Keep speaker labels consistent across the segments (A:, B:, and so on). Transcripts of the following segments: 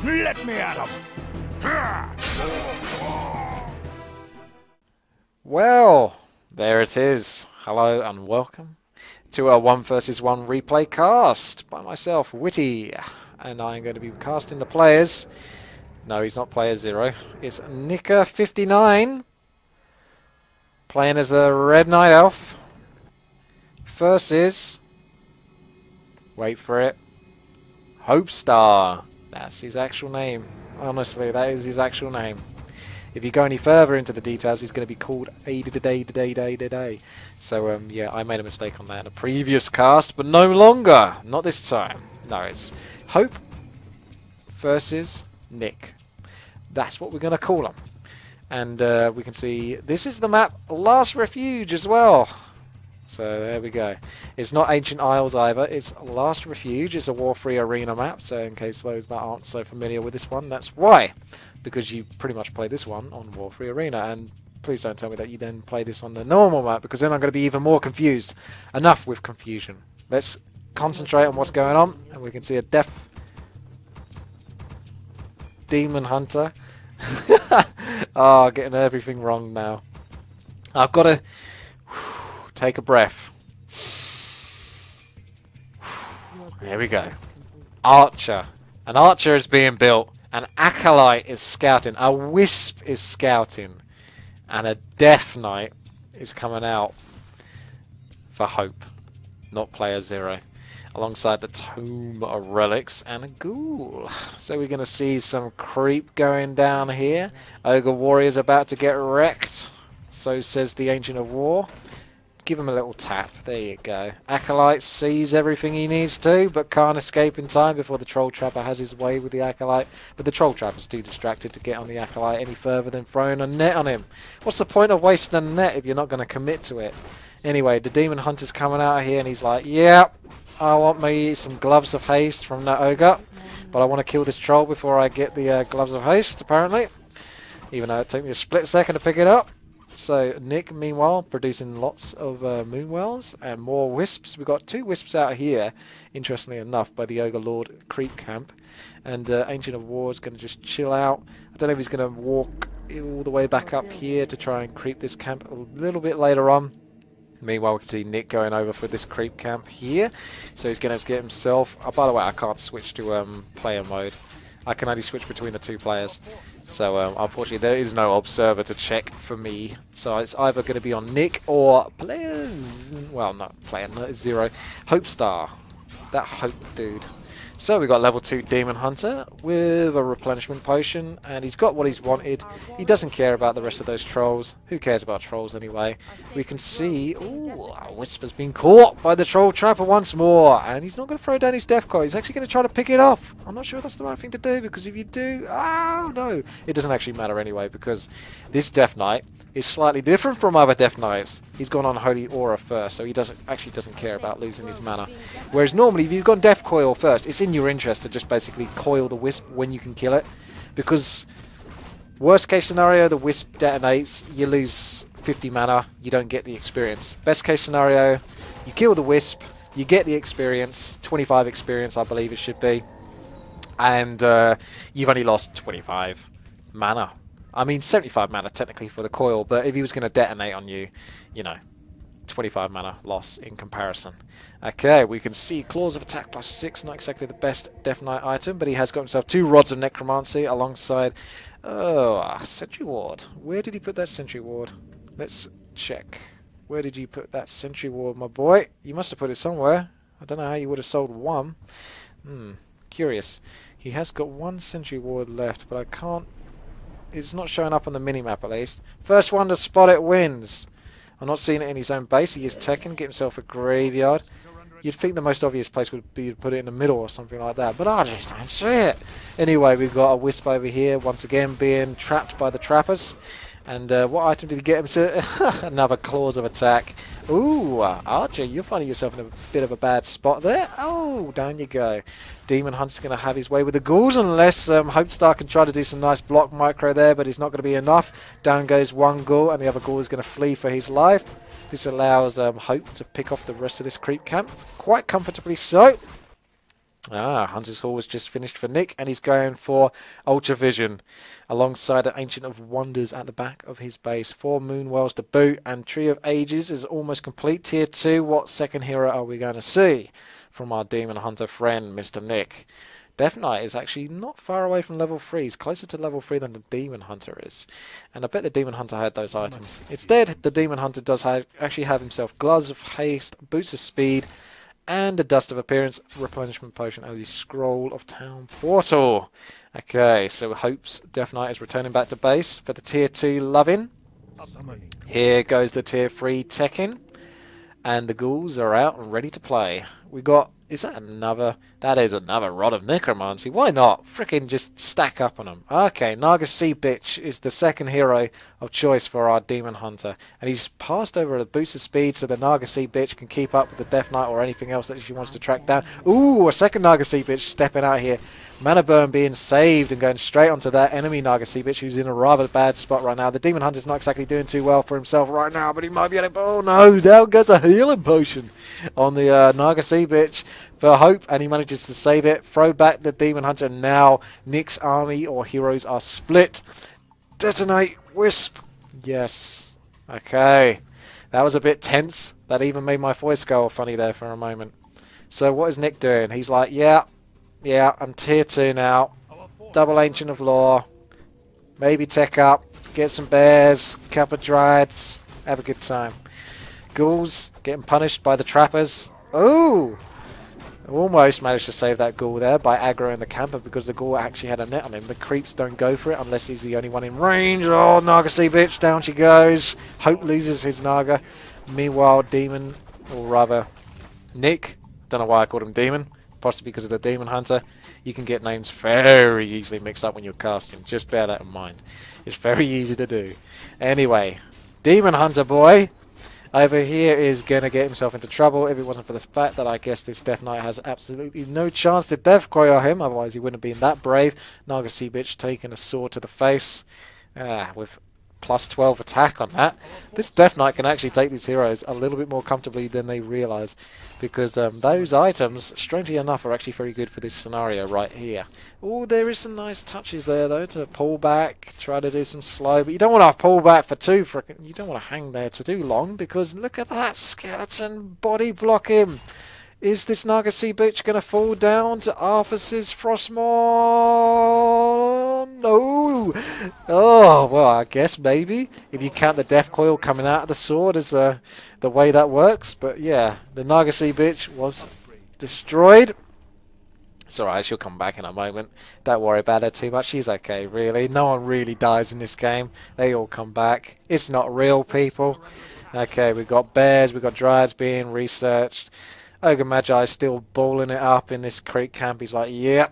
A: Let me at him!
B: Well, there it is. Hello and welcome to our 1 vs 1 replay cast by myself, Witty, and I'm going to be casting the players. No, he's not player 0. It's nicker59 playing as the Red Knight Elf versus, wait for it, HopeStar. That's his actual name. Honestly, that is his actual name. If you go any further into the details, he's going to be called A-day-day-day-day-day. So, yeah, I made a mistake on that in a previous cast, but no longer. Not this time. No, it's Hope versus Nick. That's what we're going to call him. And we can see this is the map Last Refuge as well. So there we go. It's not Ancient Isles either. It's Last Refuge. It's a War-free arena map. So in case those that aren't so familiar with this one, that's why. Because you pretty much play this one on War-free arena. And please don't tell me that you then play this on the normal map, because then I'm going to be even more confused. Enough with confusion. Let's concentrate on what's going on. And we can see a deaf demon hunter. Oh, getting everything wrong now. I've got to take a breath. Here we go. Archer. An archer is being built. An acolyte is scouting. A wisp is scouting. And a death knight is coming out for Hope. Not player 0. Alongside the Tome of Relics and a ghoul. So we're going to see some creep going down here. Ogre Warrior's about to get wrecked. So says the Ancient of War. Give him a little tap. There you go. Acolyte sees everything he needs to, but can't escape in time before the Troll Trapper has his way with the Acolyte. But the Troll Trapper's too distracted to get on the Acolyte any further than throwing a net on him. What's the point of wasting a net if you're not going to commit to it? Anyway, the Demon Hunter's coming out here and he's like, yep, I want me some Gloves of Haste from that Ogre, but I want to kill this Troll before I get the Gloves of Haste, apparently. Even though it took me a split second to pick it up. So Nick, meanwhile, producing lots of Moonwells and more Wisps. We've got 2 Wisps out here, interestingly enough, by the Ogre Lord Creep Camp. And Ancient of War is going to just chill out. I don't know if he's going to walk all the way back up here to try and creep this camp a little bit later on. Meanwhile, we can see Nick going over for this creep camp here. So he's going to have to get himself... Oh, by the way, I can't switch to player mode. I can only switch between the 2 players. So, unfortunately, there is no observer to check for me. So it's either going to be on Nick or players... Well, not player 0. HopeStar. That Hope dude. So we got level 2 Demon Hunter with a replenishment potion, and he's got what he's wanted. He doesn't care about the rest of those trolls. Who cares about trolls anyway? We can see, ooh, a Whisper's been caught by the Troll Trapper once more, and he's not going to throw down his death coin. He's actually going to try to pick it off. I'm not sure that's the right thing to do, because if you do, oh no, it doesn't actually matter anyway, because this Death Knight is slightly different from other Death Knights. He's gone on Holy Aura first, so he doesn't care about losing his mana. Whereas normally, if you've gone Death Coil first, it's in your interest to just basically coil the Wisp when you can kill it, because worst case scenario, the Wisp detonates, you lose 50 mana, you don't get the experience. Best case scenario, you kill the Wisp, you get the experience, 25 experience I believe it should be, and you've only lost 25 mana. I mean 75 mana technically for the coil, but if he was going to detonate on you, you know, 25 mana loss in comparison. Okay, we can see Claws of Attack +6, not exactly the best Death Knight item, but he has got himself 2 Rods of Necromancy alongside, Sentry Ward. Where did he put that Sentry Ward? Let's check. Where did you put that Sentry Ward, my boy? You must have put it somewhere. I don't know how you would have sold 1. Curious. He has got 1 Sentry Ward left, but I can't... It's not showing up on the minimap at least. First one to spot it wins. I'm not seeing it in his own base. He is Tekken, get himself a graveyard. You'd think the most obvious place would be to put it in the middle or something like that, but I just don't see it. Anyway, we've got a Wisp over here, once again being trapped by the trappers. And what item did he get himself? Another Claws of Attack. Ooh, Archer, you're finding yourself in a bit of a bad spot there. Oh, down you go. Demon Hunt's going to have his way with the ghouls, unless HopeStar can try to do some nice block micro there, but it's not going to be enough. Down goes one ghoul, and the other ghoul is going to flee for his life. This allows Hope to pick off the rest of this creep camp, quite comfortably so. Ah, Hunter's Hall was just finished for Nick, and he's going for Ultra Vision alongside an Ancient of Wonders at the back of his base. 4 Moonwells to boot, and Tree of Ages is almost complete. Tier 2, what second hero are we going to see from our Demon Hunter friend, Mr. Nick? Death Knight is actually not far away from level 3. He's closer to level 3 than the Demon Hunter is. And I bet the Demon Hunter had those items. Instead, the Demon Hunter does actually have himself Gloves of Haste, Boots of Speed, and a Dust of Appearance, Replenishment Potion, and the Scroll of Town Portal. Okay, so Hope's Death Knight is returning back to base for the Tier 2 Lovin'. Here goes the Tier 3 Tekken. And the ghouls are out and ready to play. We got... Is that another... That is another Rod of Necromancy. Why not? Frickin' just stack up on them. Okay, Naga Sea Bitch is the second hero of choice for our Demon Hunter. And he's passed over a boost of speed so the Naga Sea Bitch can keep up with the Death Knight or anything else that she wants to track down. Ooh, a second Naga Sea Bitch stepping out here. Mana Burn being saved and going straight onto that enemy Naga Sea Bitch who's in a rather bad spot right now. The Demon Hunter's not exactly doing too well for himself right now, but he might be able to... Oh no, down goes a healing potion on the Naga Sea Bitch for Hope, and he manages to save it. Throw back the Demon Hunter, and now Nick's army or heroes are split. Detonate, Wisp. Yes. Okay. That was a bit tense. That even made my voice go all funny there for a moment. So what is Nick doing? He's like, yeah, I'm tier 2 now. Double Ancient of Law. Maybe tech up. Get some bears. Couple of dryads. Have a good time. Ghouls getting punished by the trappers. Ooh! Almost managed to save that ghoul there by aggroing the camper because the ghoul actually had a net on him. The creeps don't go for it unless he's the only one in range. Oh, Naga Sea Bitch, down she goes. Hope loses his Naga. Meanwhile, Demon, or rather Nick, don't know why I called him Demon, possibly because of the Demon Hunter. You can get names very easily mixed up when you're casting. Just bear that in mind. It's very easy to do. Anyway, Demon Hunter boy over here is going to get himself into trouble if it wasn't for the fact that I guess this Death Knight has absolutely no chance to death coil him, otherwise he wouldn't have been that brave. Naga Sea Bitch taking a sword to the face with plus 12 attack on that. This Death Knight can actually take these heroes a little bit more comfortably than they realise, because those items, strangely enough, are actually very good for this scenario right here. Oh, there is some nice touches there though to pull back, try to do some slow, but you don't want to pull back for you don't want to hang there for too long, because look at that skeleton body block him. Is this Naga Sea Bitch going to fall down to Arthas's Frostmaw? No! Oh, well, I guess maybe. If you count the death coil coming out of the sword as the way that works. But yeah, the Naga Sea Bitch was destroyed. It's alright, she'll come back in a moment. Don't worry about her too much. She's okay, really. No one really dies in this game. They all come back. It's not real, people. Okay, we've got bears, we've got dryads being researched. Ogre Magi still balling it up in this creek camp. He's like, yeah,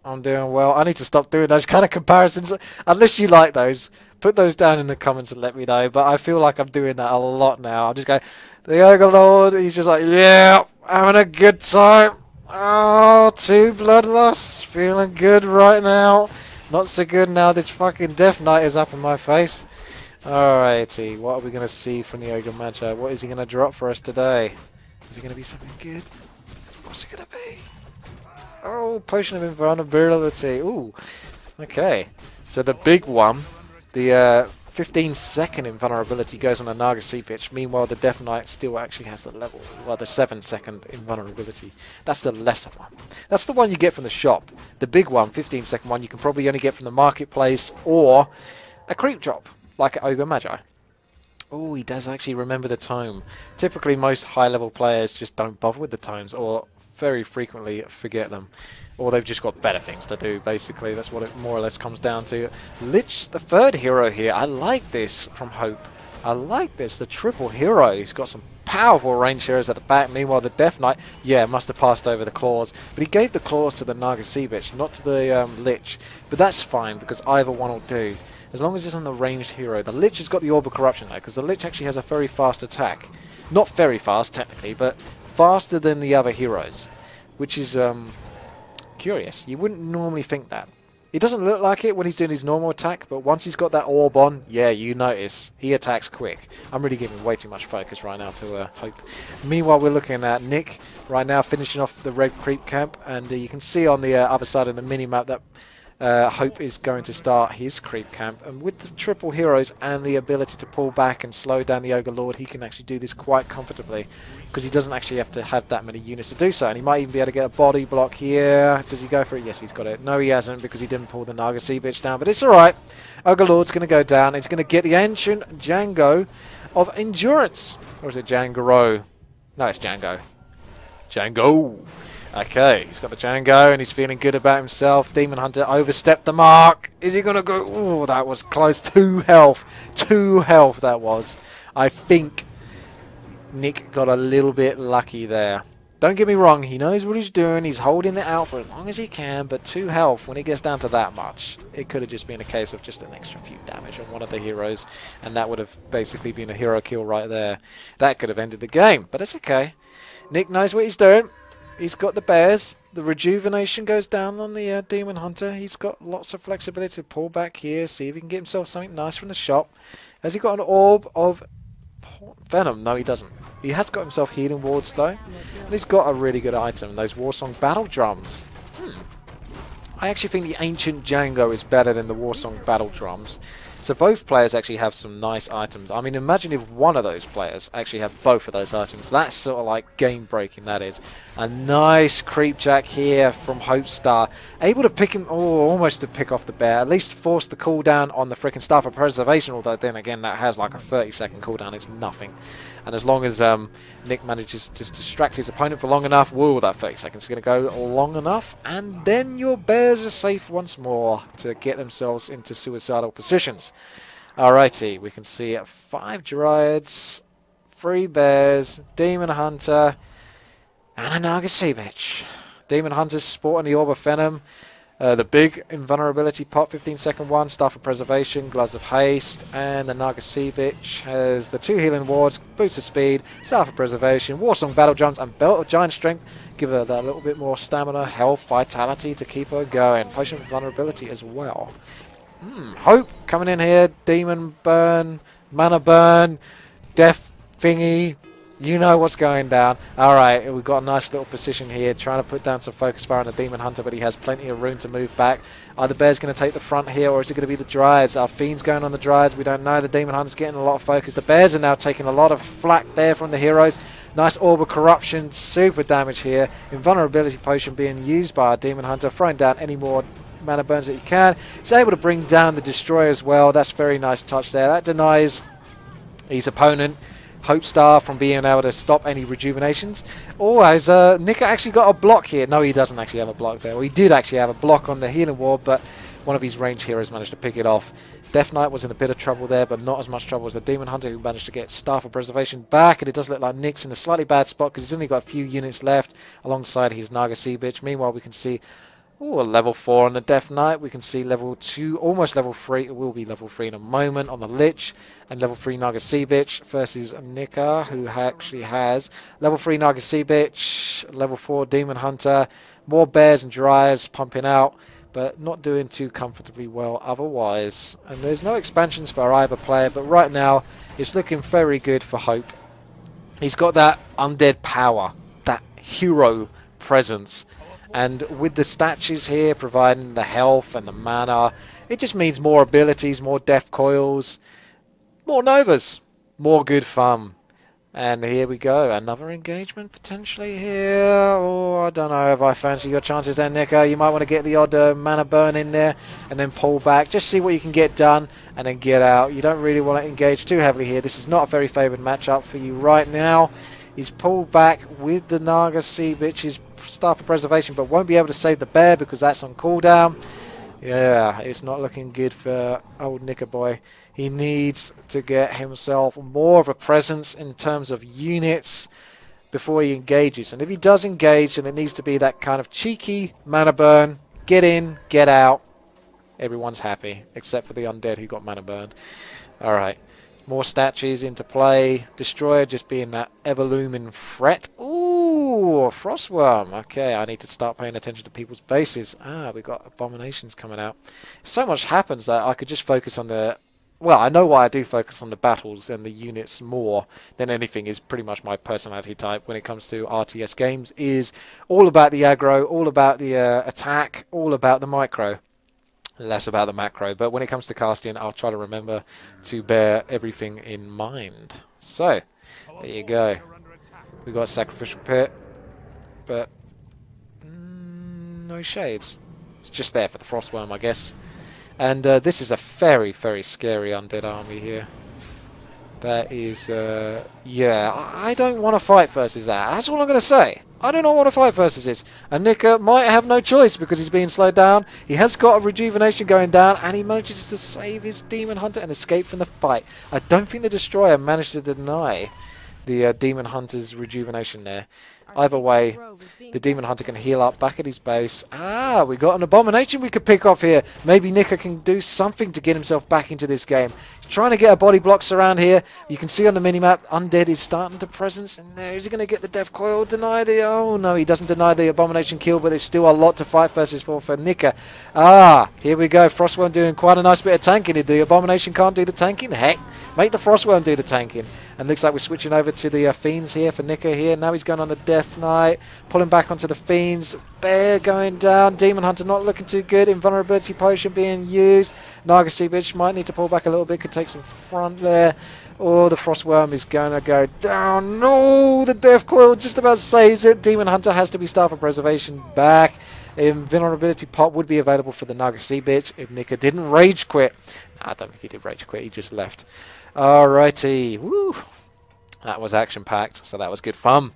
B: I'm doing well. I need to stop doing those kind of comparisons. Unless you like those, put those down in the comments and let me know. But I feel like I'm doing that a lot now. I'm just going, the Ogre Lord, he's just like, yeah, having a good time. Oh, 2 bloodlusts, feeling good right now. Not so good now this fucking Death Knight is up in my face. Alrighty, what are we going to see from the Ogre Magi? What is he going to drop for us today? Is it going to be something good? What's it going to be? Oh, Potion of Invulnerability. Ooh, okay. So the big one, the 15-second invulnerability goes on a Naga Sea Bitch. Meanwhile, the Death Knight still actually has the level, well, the 7-second invulnerability. That's the lesser one. That's the one you get from the shop. The big one, 15-second one, you can probably only get from the marketplace or a creep drop, like at Ogre Magi. Oh, he does actually remember the tome. Typically, most high-level players just don't bother with the tomes, or very frequently forget them. Or they've just got better things to do, basically. That's what it more or less comes down to. Lich, the third hero here. I like this from Hope. I like this, the triple hero. He's got some powerful range heroes at the back. Meanwhile, the Death Knight, yeah, must have passed over the claws. But he gave the claws to the Naga Sea Bitch, not to the Lich. But that's fine, because either one will do. As long as it's on the ranged hero. The Lich has got the Orb of Corruption though, because the Lich actually has a very fast attack. Not very fast, technically, but faster than the other heroes. Which is curious. You wouldn't normally think that. He doesn't look like it when he's doing his normal attack, but once he's got that orb on, yeah, you notice he attacks quick. I'm really giving way too much focus right now to Hope. Meanwhile, we're looking at Nick right now finishing off the red creep camp, and you can see on the other side of the mini-map that Hope is going to start his creep camp, and with the triple heroes and the ability to pull back and slow down the Ogre Lord, he can actually do this quite comfortably because he doesn't actually have to have that many units to do so, and he might even be able to get a body block here. Does he go for it? Yes, he's got it. No, he hasn't, because he didn't pull the Naga Sea Bitch down, but it's alright. Ogre Lord's going to go down. He's going to get the ancient Django of endurance. Or is it Django? No, it's Django. Django! Okay, he's got the Django and he's feeling good about himself. Demon Hunter overstepped the mark. Is he going to go? Oh, that was close. 2 health. 2 health that was. I think Nick got a little bit lucky there. Don't get me wrong, he knows what he's doing. He's holding it out for as long as he can, but 2 health when it gets down to that much. It could have just been a case of just an extra few damage on one of the heroes, and that would have basically been a hero kill right there. That could have ended the game, but it's okay. Nick knows what he's doing. He's got the bears. The rejuvenation goes down on the Demon Hunter. He's got lots of flexibility to pull back here, see if he can get himself something nice from the shop. Has he got an orb of venom? No, he doesn't. He has got himself healing wards though. And he's got a really good item, those Warsong battle drums. I actually think the ancient Django is better than the Warsong battle drums. So both players actually have some nice items. I mean, imagine if one of those players actually had both of those items. That's sort of like game breaking, that is. A nice creep jack here from HopeStar. Able to pick him, almost to pick off the bear. At least force the cooldown on the freaking Staff of Preservation. Although then again, that has like a 30-second cooldown. It's nothing. And as long as Nick manages to distract his opponent for long enough, whoa, that 30 seconds is going to go long enough. And then your bears are safe once more to get themselves into suicidal positions. Alrighty, we can see 5 Dryads, 3 Bears, Demon Hunter, and a Naga Sea Bitch. Demon Hunter's sporting the Orb of Venom, the big invulnerability pot, 15-second one, Staff of Preservation, Gloves of Haste, and the Naga Sea Bitch has the 2 healing wards, boost of speed, Staff of Preservation, Warsong battle jumps, and Belt of Giant Strength. Give her that little bit more stamina, health, vitality to keep her going. Potion of Vulnerability as well. Hope coming in here, Demon Burn, Mana Burn, Death Thingy, you know what's going down. Alright, we've got a nice little position here, trying to put down some focus fire on the Demon Hunter, but he has plenty of room to move back. Are the Bears going to take the front here, or is it going to be the Dryads? Are Fiends going on the Dryads? We don't know. The Demon Hunter's getting a lot of focus. The Bears are now taking a lot of flack there from the heroes. Nice Orb of Corruption, super damage here. Invulnerability Potion being used by our Demon Hunter, throwing down any more mana burns that he can. He's able to bring down the Destroyer as well. That's a very nice touch there. That denies his opponent, HopeStar, from being able to stop any rejuvenations. Oh, has Nick actually got a block here? No, he doesn't actually have a block there. Well, he did actually have a block on the healing ward, but one of his range heroes managed to pick it off. Death Knight was in a bit of trouble there, but not as much trouble as the Demon Hunter, who managed to get Staff of Preservation back, and it does look like Nick's in a slightly bad spot because he's only got a few units left alongside his Naga Sea Bitch. Meanwhile, we can see a level 4 on the Death Knight. We can see level 2, almost level 3. It will be level 3 in a moment on the Lich. And level 3 Naga Sea Bitch versus Nika, who actually has level 3 Naga Sea Bitch, level 4 Demon Hunter. More Bears and Dryads pumping out, but not doing too comfortably well otherwise. And there's no expansions for either player, but right now it's looking very good for Hope. He's got that undead power, that hero presence. And with the statues here providing the health and the mana, it just means more abilities, more death coils, more novas, more good fun. And here we go, another engagement potentially here. Oh, I don't know if I fancy your chances there, Nico. You might want to get the odd mana burn in there and then pull back. Just see what you can get done and then get out. You don't really want to engage too heavily here. This is not a very favoured matchup for you right now. He's pulled back with the Naga Sea Bitch, his Staff of Preservation, but won't be able to save the bear because that's on cooldown. Yeah, it's not looking good for old Nicker boy. He needs to get himself more of a presence in terms of units before he engages. And if he does engage, then it needs to be that kind of cheeky mana burn. Get in, get out. Everyone's happy, except for the undead who got mana burned. Alright. More statues into play. Destroyer just being that ever-looming threat. Ooh, Ooh, Frostworm. Okay, I need to start paying attention to people's bases. Ah, we got abominations coming out. So much happens that I could just focus on the... Well, I know why I do focus on the battles and the units more than anything. Is pretty much my personality type when it comes to RTS games. Is all about the aggro, all about the attack, all about the micro. Less about the macro. But when it comes to casting, I'll try to remember to bear everything in mind. So, there you go. We got Sacrificial Pit, but no shades. It's just there for the Frostworm, I guess. And this is a very, very scary undead army here. That is, yeah, I don't want to fight versus that. That's all I'm going to say. I do not want to fight versus this. And Nicker might have no choice because he's being slowed down. He has got a rejuvenation going down, and he manages to save his Demon Hunter and escape from the fight. I don't think the Destroyer managed to deny the Demon Hunter's rejuvenation there. Either way, the Demon Hunter can heal up back at his base. Ah, we got an abomination we could pick off here. Maybe Nicker can do something to get himself back into this game. He's trying to get a body blocks around here. You can see on the minimap, Undead is starting to presence. And there, is he going to get the Death Coil? Deny the... Oh, no, he doesn't deny the abomination kill, but there's still a lot to fight versus for Nicker. Ah, here we go. Frostworm doing quite a nice bit of tanking. The abomination can't do the tanking. Heck, make the Frostworm do the tanking. And looks like we're switching over to the Fiends here for Nicker here. Now he's going on the Death Knight. Pulling back onto the Fiends. Bear going down. Demon Hunter not looking too good. Invulnerability Potion being used. Naga Sea Bitch might need to pull back a little bit. Could take some front there. Oh, the Frostworm is going to go down. No, the Death Coil just about saves it. Demon Hunter has to be Star for Preservation back. Invulnerability Pop would be available for the Naga Sea Bitch if Nicker didn't Rage Quit. I don't think he did Rage Quit. He just left. Alrighty, woo! That was action-packed, so that was good fun.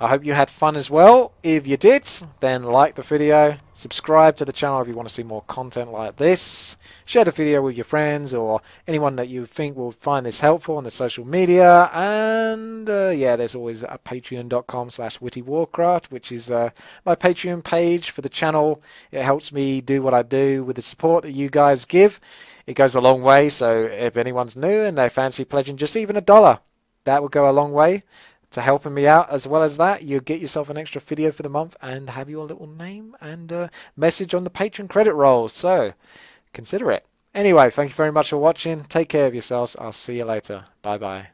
B: I hope you had fun as well. If you did, then like the video, subscribe to the channel if you want to see more content like this. Share the video with your friends or anyone that you think will find this helpful on the social media. And yeah, there's always a patreon.com/WTiiWarcraft, which is my Patreon page for the channel. It helps me do what I do with the support that you guys give. It goes a long way, so if anyone's new and they fancy pledging just even $1, that would go a long way to helping me out. As well as that, you get yourself an extra video for the month and have your little name and message on the Patreon credit roll. So consider it. Anyway, thank you very much for watching. Take care of yourselves. I'll see you later. Bye-bye.